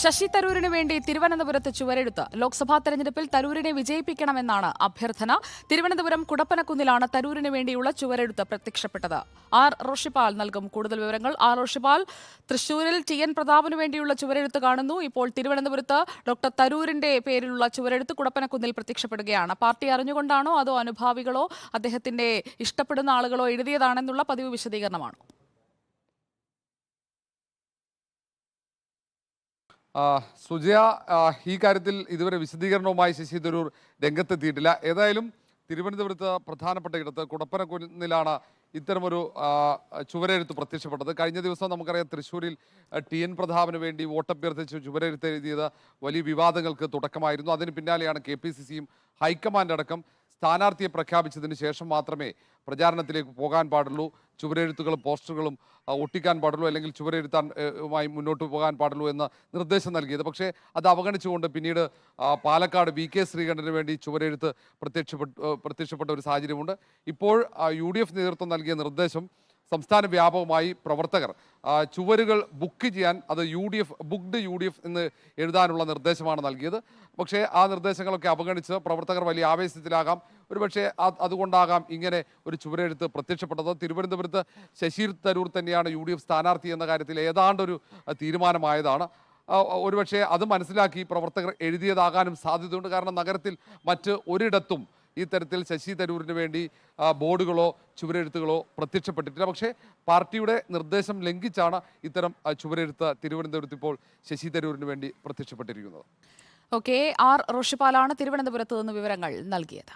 ശശി തരൂരിന് വേണ്ടി തിരുവനന്തപുരത്ത് ചുവരെഴുത്ത്. ലോക്സഭാ തെരഞ്ഞെടുപ്പിൽ തരൂരിനെ വിജയിപ്പിക്കണമെന്നാണ് അഭ്യർത്ഥന. തിരുവനന്തപുരം കുടപ്പനക്കുന്നിലാണ് തരൂരിന് വേണ്ടിയുള്ള ചുവരെഴുത്ത് പ്രത്യക്ഷപ്പെട്ടത്. ആർ റോഷിപാൽ നൽകും കൂടുതൽ വിവരങ്ങൾ. ആർ റോഷിപാൽ, തൃശൂരിൽ TN പ്രതാപന് വേണ്ടിയുള്ള ചുവരെഴുത്ത് കാണുന്നു. ഇപ്പോൾ തിരുവനന്തപുരത്ത് ഡോക്ടർ തരൂരിന്റെ പേരിലുള്ള ചുവരെഴുത്ത് കുടപ്പനക്കുന്നിൽ പ്രത്യക്ഷപ്പെടുകയാണ്. പാർട്ടി അറിഞ്ഞുകൊണ്ടാണോ അതോ അനുഭാവികളോ അദ്ദേഹത്തിന്റെ ഇഷ്ടപ്പെടുന്ന ആളുകളോ എഴുതിയതാണെന്നുള്ള പതിവ് വിശദീകരണമാണോ? സുജയ, ഈ കാര്യത്തിൽ ഇതുവരെ വിശദീകരണവുമായി ശശി തരൂർ രംഗത്തെത്തിയിട്ടില്ല. ഏതായാലും തിരുവനന്തപുരത്ത് പ്രധാനപ്പെട്ട ഇടത്ത് കുടപ്പനക്കുന്നിലാണ് ഇത്തരമൊരു ചുവരെഴുത്ത് പ്രത്യക്ഷപ്പെട്ടത്. കഴിഞ്ഞ ദിവസം നമുക്കറിയാം തൃശ്ശൂരിൽ TN പ്രതാപന് വേണ്ടി വോട്ടഭ്യർത്ഥിച്ച് ചുവരെഴുത്ത് എഴുതിയത് വലിയ വിവാദങ്ങൾക്ക് തുടക്കമായിരുന്നു. അതിന് പിന്നാലെയാണ് KPCCയും ഹൈക്കമാൻഡ് അടക്കം സ്ഥാനാർത്ഥിയെ പ്രഖ്യാപിച്ചതിന് ശേഷം മാത്രമേ പ്രചാരണത്തിലേക്ക് പോകാൻ പാടുള്ളൂ, ചുവരെഴുത്തുകളും പോസ്റ്ററുകളും ഒട്ടിക്കാൻ പാടുള്ളൂ, അല്ലെങ്കിൽ ചുവരെഴുത്താനുമായി മുന്നോട്ട് പോകാൻ പാടുള്ളൂ എന്ന നിർദ്ദേശം നൽകിയത്. പക്ഷേ അത് അവഗണിച്ചുകൊണ്ട് പിന്നീട് പാലക്കാട് VK ശ്രീകണ്ഠന് വേണ്ടി ചുവരെഴുത്ത് പ്രത്യക്ഷപ്പെട്ട ഒരു സാഹചര്യമുണ്ട്. ഇപ്പോൾ UDF നേതൃത്വം നൽകിയ നിർദ്ദേശം സംസ്ഥാന വ്യാപകമായി പ്രവർത്തകർ ചുവരുകൾ ബുക്ക് ചെയ്യാൻ അത് ബുക്ക്ഡ് UDF എന്ന് എഴുതാനുള്ള നിർദ്ദേശമാണ് നൽകിയത്. പക്ഷേ ആ നിർദ്ദേശങ്ങളൊക്കെ അവഗണിച്ച് പ്രവർത്തകർ വലിയ ആവേശത്തിലാകാം, ഒരുപക്ഷെ അതുകൊണ്ടാകാം ഇങ്ങനെ ഒരു ചുവരെഴുത്ത് പ്രത്യക്ഷപ്പെട്ടത്. തിരുവനന്തപുരത്ത് ശശി തരൂർ തന്നെയാണ് UDF സ്ഥാനാർത്ഥി എന്ന കാര്യത്തിൽ ഏതാണ്ടൊരു തീരുമാനമായതാണ്. ഒരുപക്ഷെ അത് മനസ്സിലാക്കി പ്രവർത്തകർ എഴുതിയതാകാനും സാധ്യതയുണ്ട്. കാരണം നഗരത്തിൽ മറ്റ് ഒരിടത്തും ഈ തരത്തിൽ ശശി തരൂരിന് വേണ്ടി ബോർഡുകളോ ചുവരെഴുത്തുകളോ പ്രത്യക്ഷപ്പെട്ടിട്ടില്ല. പക്ഷേ പാർട്ടിയുടെ നിർദ്ദേശം ലംഘിച്ചാണ് ഇത്തരം ചുവരെഴുത്ത് തിരുവനന്തപുരത്ത് ഇപ്പോൾ ശശി തരൂരിന് വേണ്ടി പ്രത്യക്ഷപ്പെട്ടിരിക്കുന്നത്. ആർ റോഷിപാലാണ് തിരുവനന്തപുരത്ത് നിന്ന് വിവരങ്ങൾ നൽകിയത്.